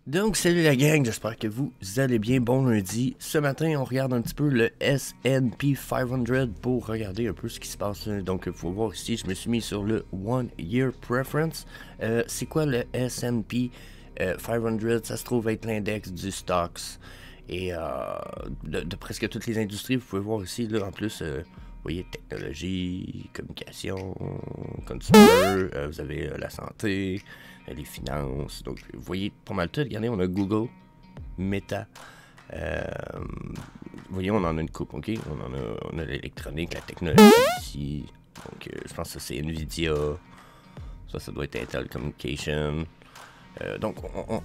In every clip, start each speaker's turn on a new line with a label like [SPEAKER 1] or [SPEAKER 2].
[SPEAKER 1] Donc, salut la gang, j'espère que vous allez bien. Bon lundi. Ce matin, on regarde un petit peu le S&P 500 pour regarder un peu ce qui se passe. Donc, il faut voir ici, je me suis mis sur le One Year Preference. C'est quoi le S&P 500? Ça se trouve être l'index du stocks et de presque toutes les industries. Vous pouvez voir ici, là, en plus, vous voyez, technologie, communication, consumer, vous avez la santé, les finances. Donc, vous voyez pas mal tout. Regardez, on a Google, Meta. Vous voyez, on en a une coupe, ok? On a l'électronique, la technologie ici. Donc, je pense que c'est Nvidia. Ça doit être Intel Communication. Donc,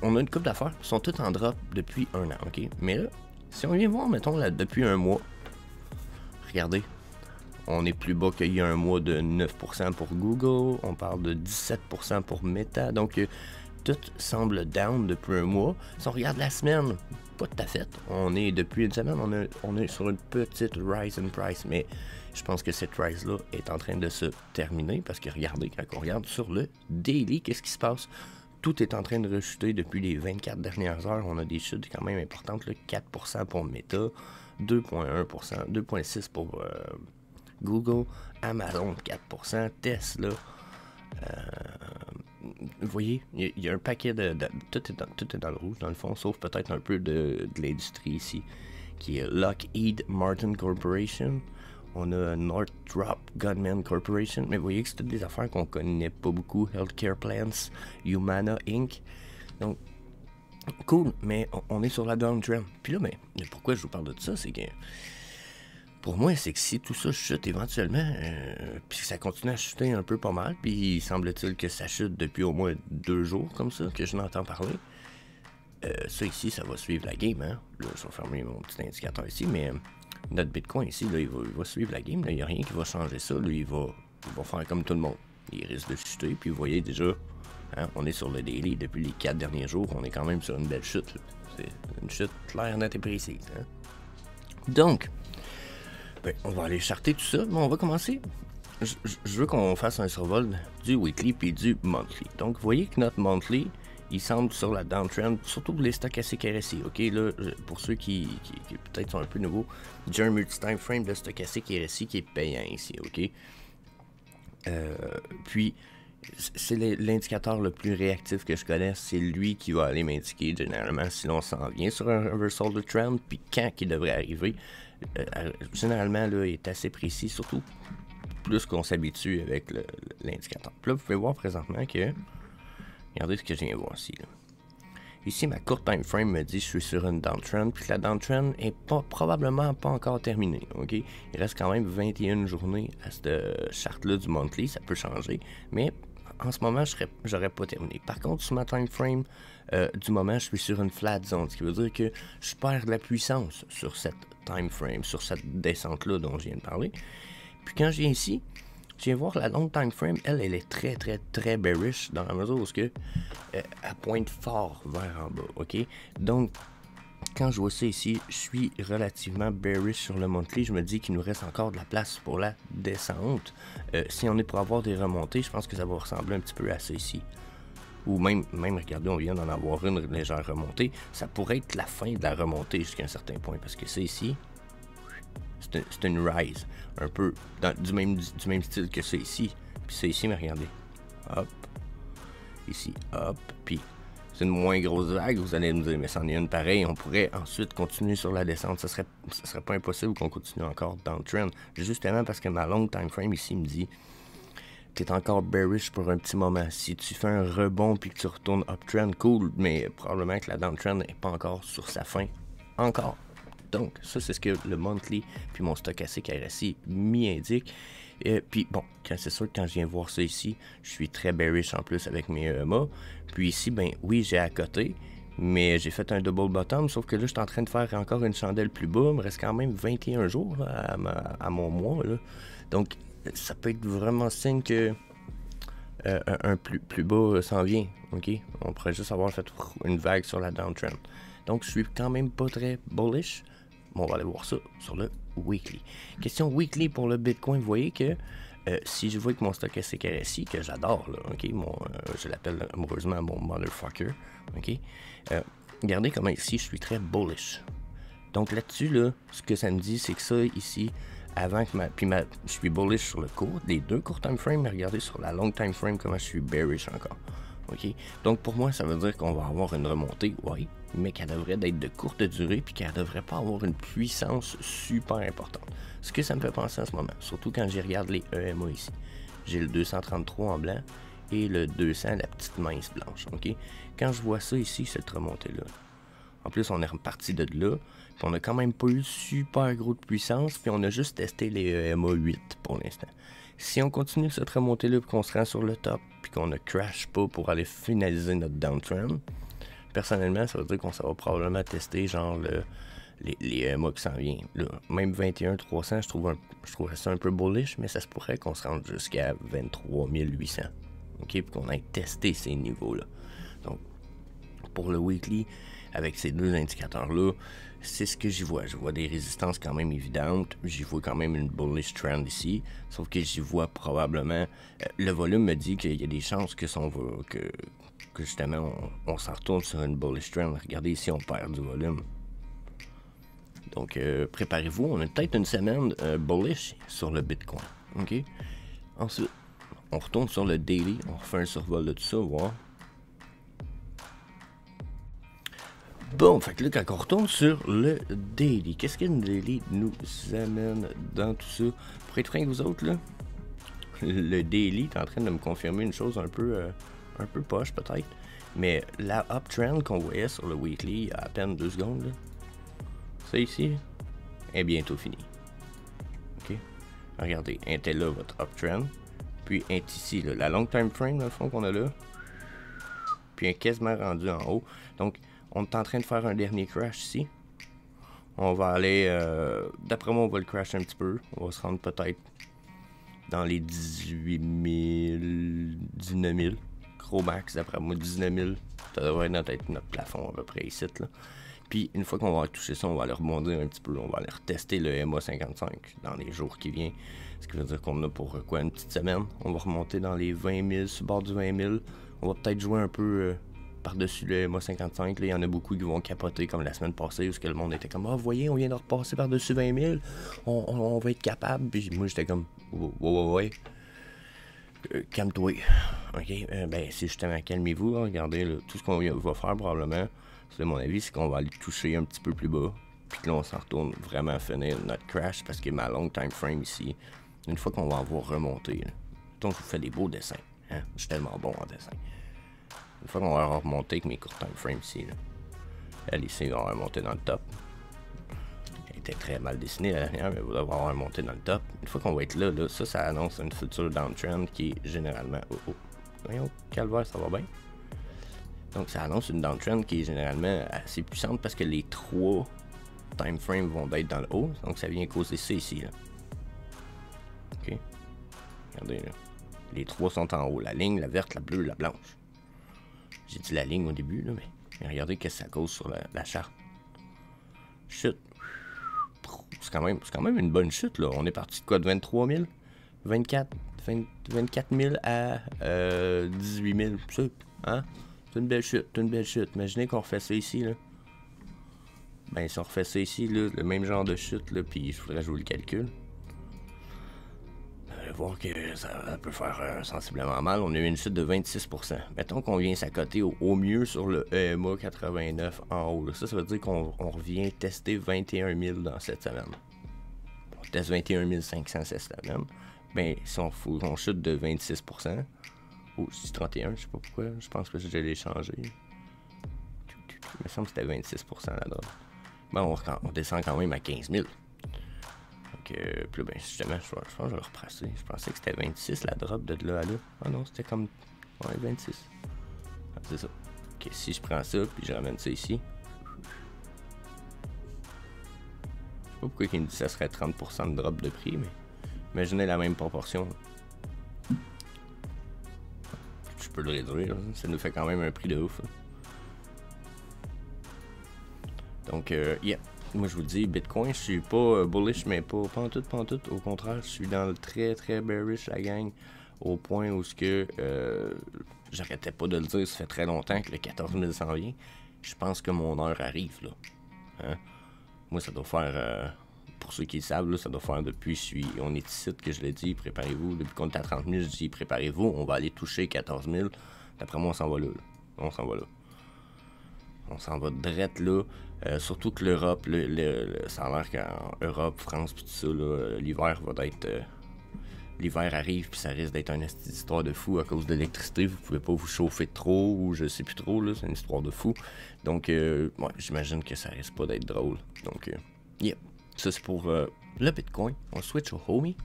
[SPEAKER 1] on a une coupe d'affaires. Ils sont toutes en drop depuis un an, ok? Mais là, si on vient voir, mettons, là, depuis un mois, regardez. On est plus bas qu'il y a un mois de 9% pour Google. On parle de 17% pour Meta. Donc, tout semble down depuis un mois. Si on regarde la semaine, pas tout à fait. On est depuis une semaine, on est sur une petite rise in price. Mais je pense que cette rise-là est en train de se terminer. Parce que regardez, quand on regarde sur le daily, qu'est-ce qui se passe? Tout est en train de rechuter depuis les 24 dernières heures. On a des chutes quand même importantes. Là, 4% pour Meta, 2,1%, 2,6% pour Google, Amazon 4%, Tesla. Vous voyez, il y a un paquet tout est dans le rouge dans le fond, sauf peut-être un peu de l'industrie ici, qui est Lockheed Martin Corporation. On a Northrop Grumman Corporation, mais vous voyez que c'est toutes des affaires qu'on connaît pas beaucoup. Healthcare Plans, Humana Inc. Donc, cool, mais on est sur la downtrend. Puis là, mais pourquoi je vous parle de ça, c'est que pour moi, c'est que si tout ça chute éventuellement, puis ça continue à chuter un peu pas mal, puis il semble-t-il que ça chute depuis au moins 2 jours comme ça, que je n'entends parler, ça ici, ça va suivre la game, hein. Là, je vais fermer mon petit indicateur ici, mais notre Bitcoin ici, là, il va suivre la game, là, il n'y a rien qui va changer ça, là, il va faire comme tout le monde. Il risque de chuter, puis vous voyez déjà, hein, on est sur le daily depuis les 4 derniers jours, on est quand même sur une belle chute, là. C'est une chute claire, nette et précise, hein. Donc, ben, on va aller charter tout ça, mais on va commencer. Je veux qu'on fasse un survol du weekly puis du monthly. Donc, vous voyez que notre monthly, il semble sur la downtrend, surtout pour les stochastiques RSI. Ok, là, pour ceux qui peut-être sont un peu nouveaux, j'ai un multi-time frame de stochastique RSI qui est payant ici. Ok, puis c'est l'indicateur le plus réactif que je connaisse. C'est lui qui va aller m'indiquer généralement si l'on s'en vient sur un reversal de trend, puis quand il devrait arriver. Généralement, là, il est assez précis, surtout plus qu'on s'habitue avec l'indicateur. Puis là, vous pouvez voir présentement que, regardez ce que je viens de voir ici. Là. Ici, ma courte time frame me dit que je suis sur une downtrend, puis que la downtrend est probablement pas encore terminée. Ok, il reste quand même 21 journées à cette charte-là du monthly, ça peut changer, mais en ce moment, j'aurais pas terminé. Par contre, sur ma time frame du moment, je suis sur une flat zone, ce qui veut dire que je perds de la puissance sur cette time frame, sur cette descente-là dont je viens de parler. Puis quand je viens ici, je viens voir la long time frame, elle est très très très bearish dans la mesure où elle pointe fort vers en bas, ok? Donc, quand je vois ça ici, je suis relativement bearish sur le monthly. Je me dis qu'il nous reste encore de la place pour la descente. Si on est pour avoir des remontées, je pense que ça va ressembler un petit peu à ça ici. Ou même regardez, on vient d'en avoir une légère remontée. Ça pourrait être la fin de la remontée jusqu'à un certain point. Parce que ça ici, c'est une rise. Un peu du même style que ça ici. Puis ça ici, mais regardez. Hop. Ici, hop. Puis c'est une moins grosse vague, vous allez me dire, mais c'en est une pareille, on pourrait ensuite continuer sur la descente, ça serait pas impossible qu'on continue encore dans le trend, justement parce que ma long time frame ici me dit, t'es encore bearish pour un petit moment, si tu fais un rebond puis que tu retournes uptrend, cool, mais probablement que la downtrend n'est pas encore sur sa fin, encore. Donc, ça c'est ce que le monthly puis mon stochastique RSI m'y indique. Puis bon, c'est sûr que quand je viens voir ça ici, je suis très bearish en plus avec mes EMA. Puis ici, ben oui, j'ai à côté, mais j'ai fait un double bottom, sauf que là, je suis en train de faire encore une chandelle plus bas. Il me reste quand même 21 jours là, à mon mois. Là. Donc, ça peut être vraiment signe que un plus bas s'en vient. Ok, on pourrait juste avoir fait une vague sur la downtrend. Donc, je suis quand même pas très bullish. Bon, on va aller voir ça sur le weekly. Question weekly pour le Bitcoin. Vous voyez que Si je vois que mon stock SCRSI, que j'adore, là, ok, je l'appelle amoureusement mon motherfucker, ok, regardez comment ici je suis très bullish. Donc là-dessus, là, ce que ça me dit, c'est que ça ici, avant que je suis bullish sur le court, les deux courts time frame, mais regardez sur la long time frame comment je suis bearish encore. Ok, donc pour moi, ça veut dire qu'on va avoir une remontée, oui, mais qu'elle devrait être de courte durée, puis qu'elle devrait pas avoir une puissance super importante. Ce que ça me fait penser en ce moment, surtout quand j'y regarde les EMA ici. J'ai le 233 en blanc et le 200, la petite mince blanche, ok? Quand je vois ça ici, cette remontée-là, en plus on est reparti de là, puis on a quand même pas eu super gros de puissance, puis on a juste testé les EMA 8 pour l'instant. Si on continue cette remontée-là, puis qu'on se rend sur le top, puis qu'on ne crash pas pour aller finaliser notre downtrend, personnellement, ça veut dire qu'on va probablement tester genre les mois qui s'en viennent. Là, même 21 300, je trouverais ça un peu bullish, mais ça se pourrait qu'on se rende jusqu'à 23 800. OK, puis qu'on aille tester ces niveaux-là. Donc, pour le weekly, avec ces deux indicateurs-là, c'est ce que j'y vois. Je vois des résistances quand même évidentes. J'y vois quand même une bullish trend ici. Sauf que j'y vois probablement... le volume me dit qu'il y a des chances que justement, on s'en retourne sur une bullish trend. Regardez ici, on perd du volume. Donc, préparez-vous. On a peut-être une semaine bullish sur le Bitcoin. OK? Ensuite, on retourne sur le daily. On refait un survol de tout ça, voir. Bon, fait que là, quand on retourne sur le daily, qu'est-ce que le daily nous amène dans tout ça? Pour être franc avec vous autres, là, le daily est en train de me confirmer une chose un peu poche peut-être, mais la uptrend qu'on voyait sur le weekly il y a à peine 2 secondes, là, ça ici est bientôt fini. Ok? Regardez, un était là votre uptrend, puis un est ici, là, la long time frame dans le fond qu'on a là, puis un quasiment rendu en haut. Donc, on est en train de faire un dernier crash ici. On va aller, d'après moi, on va le crash un petit peu. On va se rendre peut-être dans les 18 000, 19 000. Gros max, d'après moi, 19 000. Ça devrait être notre plafond à peu près ici, là. Puis, une fois qu'on va toucher ça, on va aller rebondir un petit peu. On va aller retester le MA 55 dans les jours qui viennent. Ce qui veut dire qu'on a pour quoi, une petite semaine. On va remonter dans les 20 000, sur le bord du 20 000. On va peut-être jouer un peu... par-dessus le MA 55, là, il y en a beaucoup qui vont capoter comme la semaine passée où le monde était comme « Ah, vous voyez, on vient de repasser par-dessus 20 000, on va être capable. » Puis moi, j'étais comme « Ouais. Calme-toi. » OK, ben c'est justement, calmez-vous, hein, regardez, là, tout ce qu'on va faire probablement, c'est mon avis, c'est qu'on va aller toucher un petit peu plus bas. Puis là, on s'en retourne vraiment à finir notre crash parce que ma long time frame ici, une fois qu'on va avoir remonté, donc je vous fais des beaux dessins. Hein? Je suis tellement bon en dessin. Une fois qu'on va remonter avec mes courts time frames ici, là. Elle ici va remonter dans le top. Elle était très mal dessinée la dernière, mais elle va avoir remonté dans le top. Une fois qu'on va être là, ça annonce une future downtrend qui est généralement... Voyons, calvaire, ça va bien. Donc ça annonce une downtrend qui est généralement assez puissante parce que les 3 time frames vont être dans le haut. Donc ça vient causer ça ici, là. OK. Regardez, là. Les 3 sont en haut. La ligne, la verte, la bleue, la blanche. J'ai dit la ligne au début, là, mais regardez qu'est-ce que ça cause sur la charte. Chute. C'est quand même une bonne chute, là. On est parti de quoi, de 23 000? 24 000 à 18 000. Ça, hein? C'est une belle chute, Imaginez qu'on refait ça ici, là. Ben, si on refait ça ici, là, le même genre de chute, là, puis il faudrait jouer le calcul. Voir que ça peut faire sensiblement mal. On a eu une chute de 26%. Mettons qu'on vient s'accoter au mieux sur le EMA 89 en haut. Là. Ça veut dire qu'on revient tester 21 000 dans cette semaine. On teste 21 500 cette semaine. Ben, si on chute de 26%, ou si 31, je sais pas pourquoi, je pense que je l'ai changé. Il me semble que c'était 26% la drop. Ben, on descend quand même à 15 000. Donc, puis là, ben, justement, je pense que je vais le represser. Je pensais que c'était 26 la drop de là à là. Ah non, c'était comme. Ouais, 26. Ah, c'est ça. Ok, si je prends ça, puis je ramène ça ici. Je sais pas pourquoi il me dit que ça serait 30% de drop de prix, mais imaginez la même proportion. Je peux le réduire, là. Ça nous fait quand même un prix de ouf. Là. Donc, yeah. moi je vous dis, Bitcoin, je suis pas bullish, mais pas en tout, pas en tout. Au contraire, je suis dans le très très bearish, la gang, au point où ce que j'arrêtais pas de le dire, ça fait très longtemps que le 14 000 s'en vient. Je pense que mon heure arrive, là. Hein? Moi, ça doit faire, pour ceux qui le savent, là, ça doit faire depuis, on est ici que je l'ai dit, préparez-vous. Depuis qu'on est à 30 000, je dis, préparez-vous, on va aller toucher 14 000. D'après moi, on s'en va là. On s'en va là. On s'en va direct là. Surtout que l'Europe, ça a l'air qu'en Europe, France, pis tout ça, l'hiver va être... l'hiver arrive, puis ça risque d'être une histoire de fou à cause de l'électricité. Vous pouvez pas vous chauffer trop, ou je sais plus trop, là. C'est une histoire de fou. Donc, ouais, j'imagine que ça risque pas d'être drôle. Donc, yep. Ça, c'est pour le Bitcoin. On switch au homie.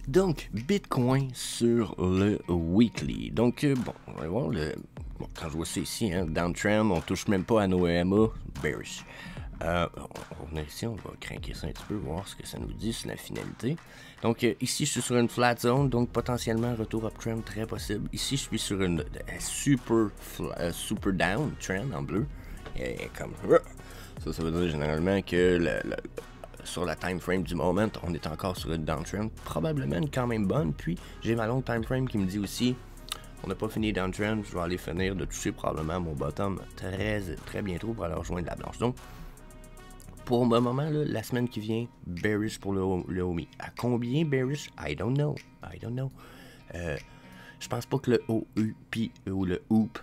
[SPEAKER 1] Donc, Bitcoin sur le weekly. Donc, bon, on va voir Bon, quand je vois ça ici, hein, downtrend, on touche même pas à nos EMA, bearish. On va venir ici, on va craquer ça un petit peu, voir ce que ça nous dit sur la finalité. Donc, ici, je suis sur une flat zone, donc potentiellement un retour uptrend très possible. Ici, je suis sur une super down trend en bleu. Et comme ça veut dire généralement que sur la time frame du moment, on est encore sur une downtrend, probablement quand même bonne. Puis, j'ai ma longue time frame qui me dit aussi, on n'a pas fini downtrend, je vais aller finir de toucher probablement mon bottom très bientôt pour aller rejoindre la blanche. Donc, pour le moment, là, la semaine qui vient, bearish pour le homie. À combien bearish? I don't know. Je pense pas que le OUP ou le HOOP,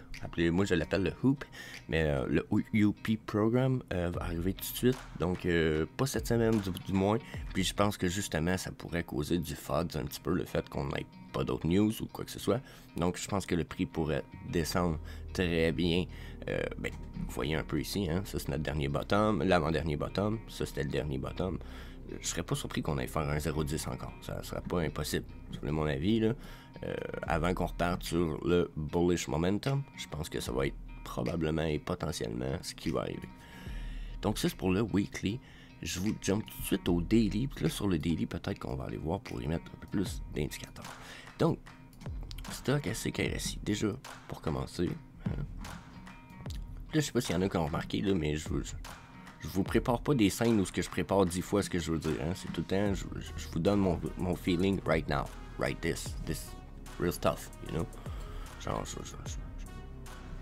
[SPEAKER 1] moi je l'appelle le HOOP, mais le OUP Program va arriver tout de suite. Donc, pas cette semaine du moins. Puis je pense que justement, ça pourrait causer du FUD un petit peu, le fait qu'on n'ait pas d'autres news ou quoi que ce soit. Donc, je pense que le prix pourrait descendre très bien. Vous voyez un peu ici, hein? Ça c'est notre dernier bottom, l'avant-dernier bottom, ça c'était le dernier bottom. Je serais pas surpris qu'on aille faire un 0,10 encore. Ça serait pas impossible. C'est mon avis, là. Avant qu'on reparte sur le bullish momentum, je pense que ça va être probablement et potentiellement ce qui va arriver. Donc ça c'est pour le weekly. Je vous jump tout de suite au daily. Puis là sur le daily, peut-être qu'on va aller voir pour y mettre un peu plus d'indicateurs. Donc, stock SCKRSI. Déjà, pour commencer. Là, je sais pas s'il y en a qui ont remarqué, là, mais je vous prépare pas des scènes où ce que je prépare 10 fois ce que je veux dire. Hein. C'est tout le temps, je vous donne mon feeling right now. Right this real stuff, you know. Genre,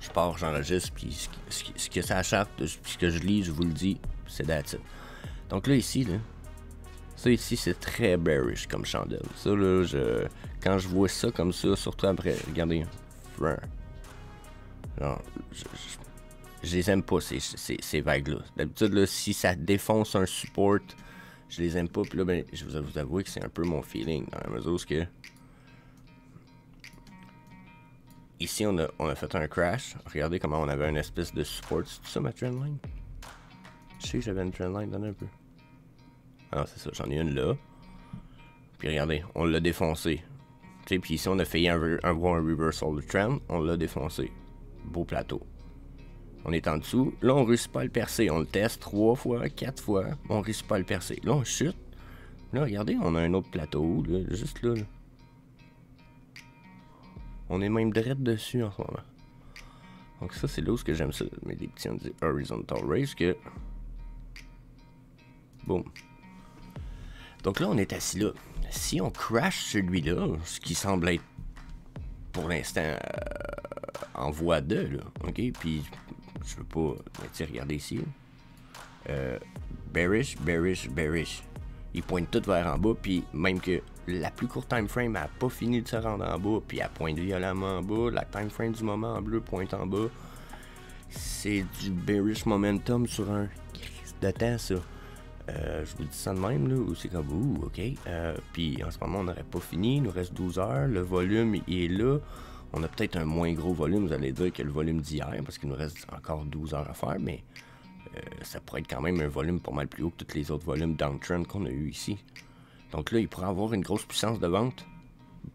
[SPEAKER 1] je pars, j'enregistre, puis ce que ça achète, ce que je lis, je vous le dis, c'est that's it. Donc là, ici, là, ça ici, c'est très bearish comme chandelle. Ça, là, quand je vois ça comme ça, surtout après, regardez, genre, je les aime pas, ces vagues-là. D'habitude, là, si ça défonce un support, je les aime pas. Puis là, ben, je vais vous avouer que c'est un peu mon feeling, dans la mesure où que... Ici, on a fait un crash. Regardez comment on avait une espèce de support. C'est tout ça, ma trendline? Je sais que j'avais une trendline, donnez un peu. Ah, c'est ça, j'en ai une là. Puis regardez, on l'a défoncé. Tu sais, puis ici, on a failli avoir un reversal de trend. On l'a défoncé. Beau plateau. On est en dessous. Là, on réussit pas à le percer. On le teste 3 fois, 4 fois. On réussit pas à le percer. Là, on chute. Là, regardez, on a un autre plateau, là, juste là. On est même direct dessus en ce moment. Donc ça, c'est là où que j'aime ça. Mais des petits, on dit horizontal raise que... Boum. Donc là, on est assis là. Si on crash celui-là, ce qui semble être pour l'instant en voie de, là, ok? Puis, je veux pas... Mais tu sais, regardez ici. Bearish. Il pointe tout vers en bas, puis même que la plus courte time frame n'a pas fini de se rendre en bas, puis elle pointe violemment en bas. La time frame du moment en bleu pointe en bas. C'est du bearish momentum sur un de temps, ça. Je vous dis ça de même, là, où c'est comme, ouh, ok. Puis en ce moment, on n'aurait pas fini, il nous reste 12 heures, le volume il est là. On a peut-être un moins gros volume, vous allez dire que le volume d'hier, parce qu'il nous reste encore 12 heures à faire, mais ça pourrait être quand même un volume pas mal plus haut que tous les autres volumes downtrend qu'on a eu ici. Donc là, il pourrait avoir une grosse puissance de vente,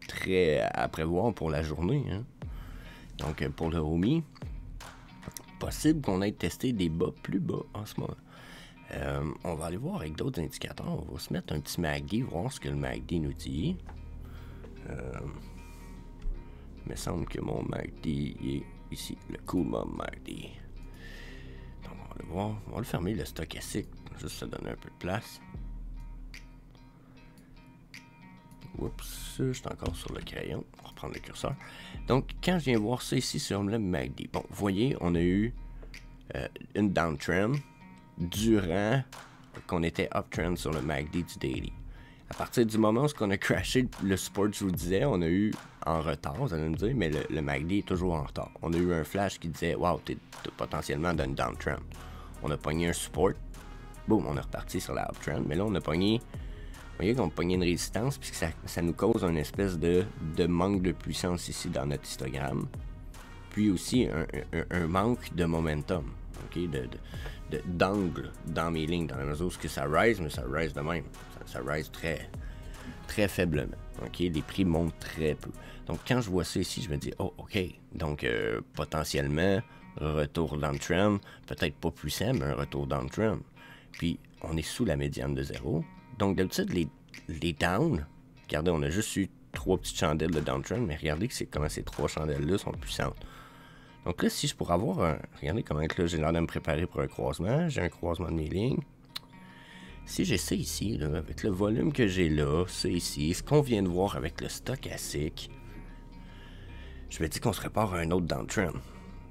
[SPEAKER 1] très à prévoir pour la journée. Hein. Donc pour le homie, possible qu'on ait testé des bas plus bas en ce moment. On va aller voir avec d'autres indicateurs. On va se mettre un petit MACD, voir ce que le MACD nous dit. Il me semble que mon MACD est ici, le Cool Mom MACD. Donc on va voir. On va le fermer, le stochastique, juste se donner un peu de place. Oups, je suis encore sur le crayon. On va reprendre le curseur. Donc, quand je viens voir ça ici sur le MACD, bon, vous voyez, on a eu une downtrend durant qu'on était uptrend sur le MACD du daily. À partir du moment où on a crashé le support, je vous disais, on a eu en retard, vous allez me dire, mais le MACD est toujours en retard. On a eu un flash qui disait, wow, t'es potentiellement dans une downtrend. On a pogné un support, boum, on est reparti sur la uptrend, mais là, on a pogné. Vous voyez qu'on a pogné une résistance, puisque ça nous cause une espèce de manque de puissance ici dans notre histogramme. Puis aussi un manque de momentum, okay, d'angle dans mes lignes, dans la mesure où ça rise, mais ça rise de même. Ça rise très, très faiblement. Okay? Les prix montent très peu. Donc quand je vois ça ici, je me dis, oh, ok, donc potentiellement, retour downtrend, peut-être pas puissant, mais un retour downtrend. Puis on est sous la médiane de 0. Donc, d'habitude, les downs, regardez, on a juste eu 3 petites chandelles de downtrend, mais regardez comment ces 3 chandelles-là sont puissantes. Donc là, si je pourrais avoir un... Regardez comment là, j'ai l'air de me préparer pour un croisement. J'ai un croisement de mes lignes. Si j'ai ça ici, là, avec le volume que j'ai là, ça ici, ce qu'on vient de voir avec le stochastique, je me dis qu'on se prépare à un autre downtrend.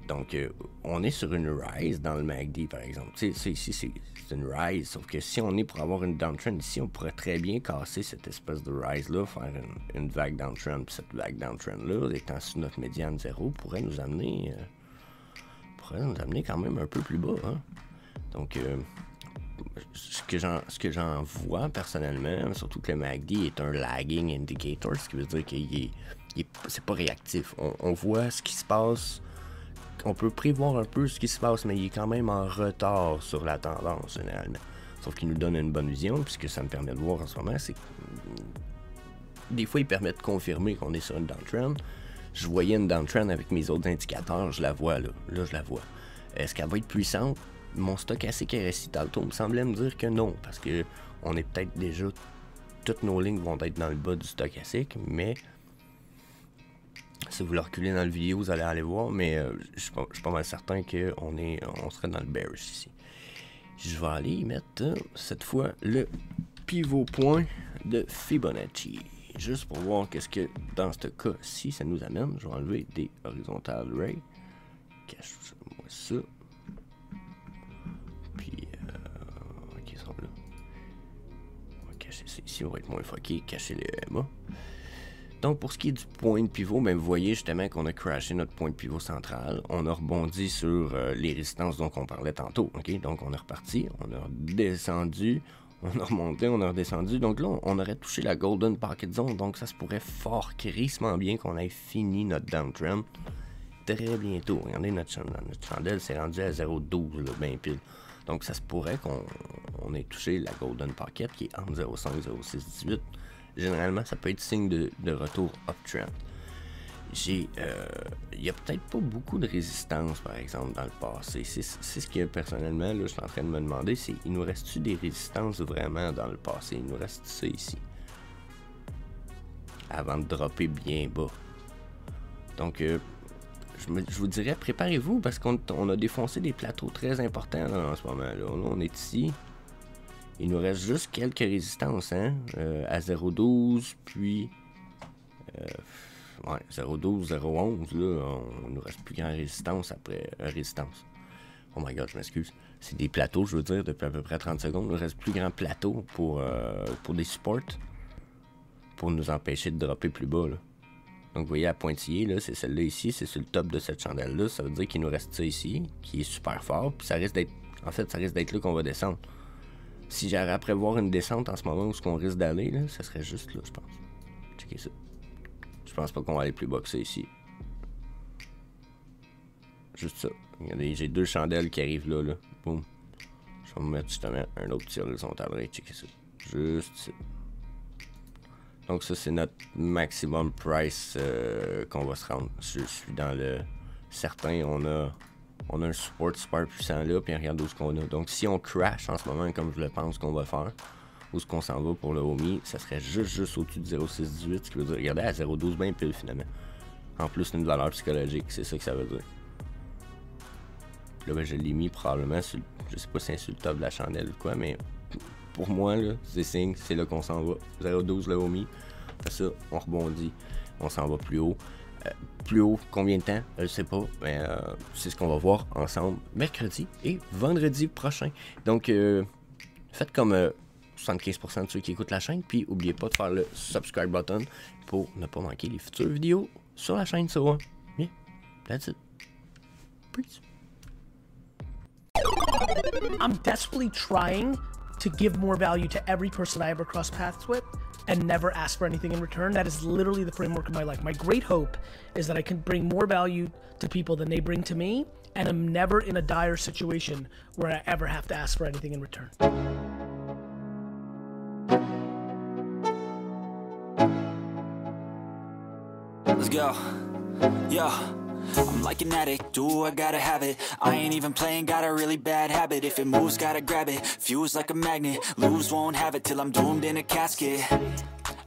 [SPEAKER 1] Donc, on est sur une rise dans le MACD, par exemple. Tu sais, ça ici, c'est une rise. Sauf que si on est pour avoir une downtrend ici, on pourrait très bien casser cette espèce de rise-là, faire une vague downtrend. Puis cette vague downtrend-là, étant sous notre médiane 0, pourrait nous amener quand même un peu plus bas. Hein? Donc, ce que j'en vois personnellement, surtout que le MACD est un lagging indicator, ce qui veut dire qu'il c'est pas réactif. On voit ce qui se passe. On peut prévoir un peu ce qui se passe, mais il est quand même en retard sur la tendance, généralement. Sauf qu'il nous donne une bonne vision, puis ce que ça me permet de voir en ce moment, c'est que des fois, il permet de confirmer qu'on est sur une downtrend. Je voyais une downtrend avec mes autres indicateurs, je la vois là. Là, je la vois. Est-ce qu'elle va être puissante? Mon stochastique RSI tantôt me semblait me dire que non, parce que on est peut-être déjà... Toutes nos lignes vont être dans le bas du stochastique, mais... Si vous le reculez dans la vidéo, vous allez aller voir, mais je suis pas mal certain qu'on serait dans le bearish ici. Je vais aller y mettre cette fois le pivot point de Fibonacci. Juste pour voir qu'est-ce que dans ce cas-ci ça nous amène. Je vais enlever des horizontal ray. Cache-moi ça. Puis, ok, ils sont là. On va cacher ça ici, on va être moins foqué, cacher les EMA. Donc, pour ce qui est du point de pivot, ben, vous voyez justement qu'on a crashé notre point de pivot central. On a rebondi sur les résistances dont on parlait tantôt. Okay? Donc, on est reparti, on a descendu, on a remonté, on a redescendu. Donc là, on aurait touché la Golden Pocket Zone. Donc, ça se pourrait fort crissement bien qu'on ait fini notre downtrend très bientôt. Regardez, notre chandelle s'est rendue à 0,12, bien pile. Donc, ça se pourrait qu'on ait touché la Golden Pocket qui est entre 0,5 et 0,618. Généralement, ça peut être signe de retour uptrend. Il y a peut-être pas beaucoup de résistance, par exemple, dans le passé. C'est ce que, personnellement, là, je suis en train de me demander, c'est, il nous reste-tu des résistances vraiment dans le passé? Il nous reste ça ici. Avant de dropper bien bas. Donc, je vous dirais, préparez-vous, parce qu'on a défoncé des plateaux très importants là, en ce moment. Là, on est ici. Il nous reste juste quelques résistances, hein, à 0,12, puis ouais, 0,12, 0,11, là, on nous reste plus grand résistance après résistance. Oh my god, je m'excuse. C'est des plateaux, je veux dire, depuis à peu près 30 secondes. Il nous reste plus grand plateau pour des supports, pour nous empêcher de dropper plus bas, là. Donc, vous voyez, à pointillé, là, c'est celle-là ici, c'est sur le top de cette chandelle-là. Ça veut dire qu'il nous reste ça ici, qui est super fort, puis ça risque d'être, en fait, ça risque d'être là qu'on va descendre. Si j'aurais à prévoir une descente en ce moment où ce qu'on risque d'aller, là, ça serait juste là, je pense. Checkez ça. Je pense pas qu'on va aller plus bas que ça ici. Juste ça. Regardez, j'ai deux chandelles qui arrivent là, là. Boum. Je vais me mettre justement un autre petit horizontal ray. Checkez ça. Juste ça. Donc ça, c'est notre maximum price qu'on va se rendre. Je suis dans le... Certains, on a un support super puissant là, puis regarde où ce qu'on a. Donc si on crash en ce moment, comme je le pense qu'on va faire, où ce qu'on s'en va pour le OMI, ça serait juste au-dessus de 0,618, ce qui veut dire, regardez, à 0,12 bien pile finalement. En plus, une valeur psychologique, c'est ça que ça veut dire. Puis là, ben, je l'ai mis probablement sur je sais pas si c'est sur le top de la chandelle ou quoi, mais pour moi, là, c'est signe, c'est là qu'on s'en va. 0,12 le homie. Après ça, on rebondit, on s'en va plus haut. Plus haut, combien de temps? Je sais pas, mais c'est ce qu'on va voir ensemble mercredi et vendredi prochain. Donc, faites comme 75% de ceux qui écoutent la chaîne, puis n'oubliez pas de faire le subscribe button pour ne pas manquer les futures vidéos sur la chaîne. So, yeah, that's it. Peace.
[SPEAKER 2] I'm desperately trying to give more value to every person I ever cross paths with and never ask for anything in return. That is literally the framework of my life. My great hope is that I can bring more value to people than they bring to me, and I'm never in a dire situation where I ever have to ask for anything in return.
[SPEAKER 3] Let's go. Yo. I'm like an addict, do I gotta have it. I ain't even playing, got a really bad habit. If it moves, gotta grab it, fuse like a magnet. Lose, won't have it till I'm doomed in a casket.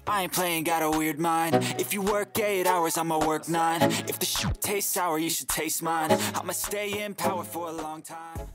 [SPEAKER 3] I ain't playing, got a weird mind. If you work 8 hours, I'ma work 9. If the shit tastes sour, you should taste mine. I'ma stay in power for a long time.